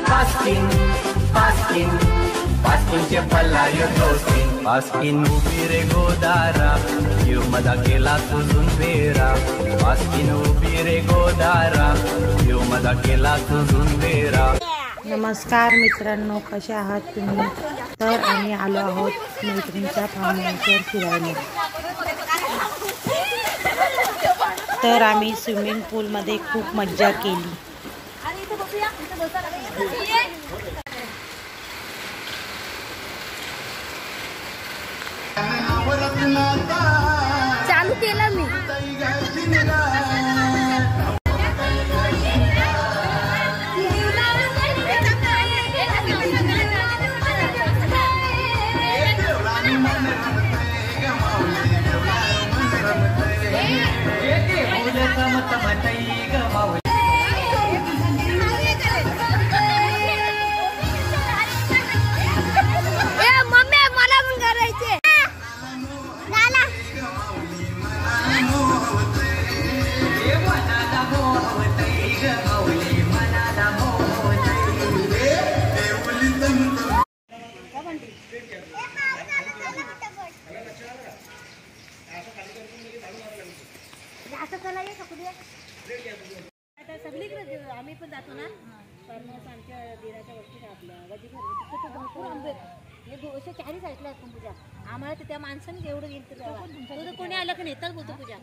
Paskin, Paskin, Paskinचे पल्लायो दोस्तीन Paskin उभी रे गोदारा जीव मदा केला तुझून वेरा Paskin उभी रे गोदारा जीव मदा केला तुझून वेरा। नमस्कार मित्रांनो, कसे आहात तुम्ही? तर आम्ही आलो आहोत मैत्रिणीच्या फार्म हाऊसवर फिरायला। तर आम्ही स्विमिंग पूलमध्ये खूप मज्जा केली। चालू केलं मी। आम्ही पण जातो ना आमच्या दिराच्या वरती आपल्या भरपूर आंबे हे चारी साईडला आहेत पूजा। आम्हाला तर त्या माणसाने एवढं गेलं तर कोणी आलं की नेताच बोलतो पूजा।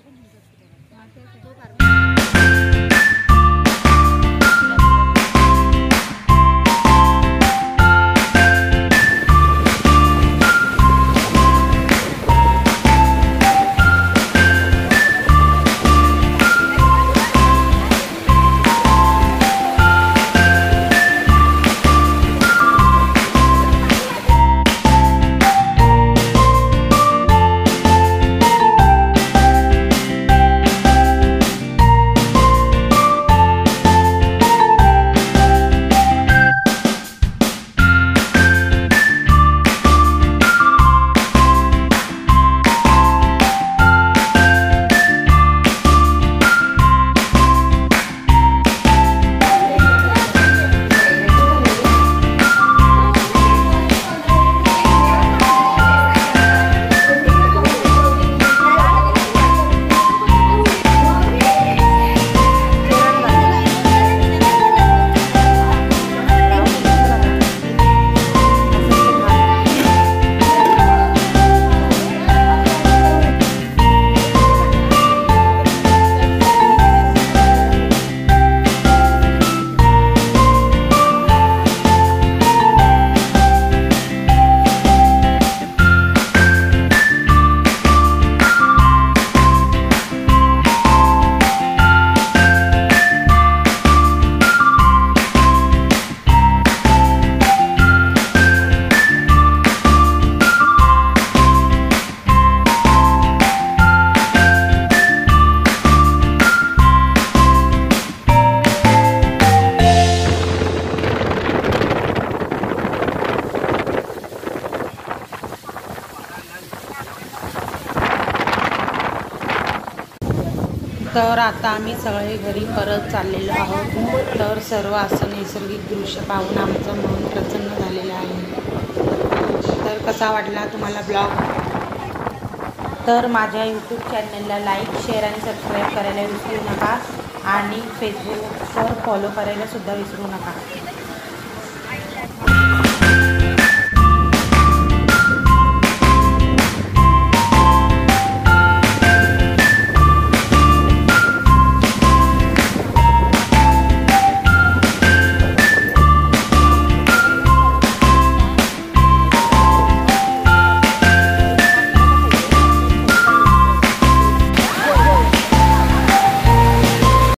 तर आता आम्ही सगळे घरी परत चाललेलो आहोत। तर सर्व असं नैसर्गिक दृश्य पाहून आमचं मन प्रसन्न झालेलं आहे। तर कसा वाटला तुम्हाला ब्लॉग? तर माझ्या यूट्यूब चॅनलला लाईक, शेअर आणि सबस्क्राईब करायला विसरू नका आणि फेसबुकवर फॉलो करायला सुद्धा विसरू नका।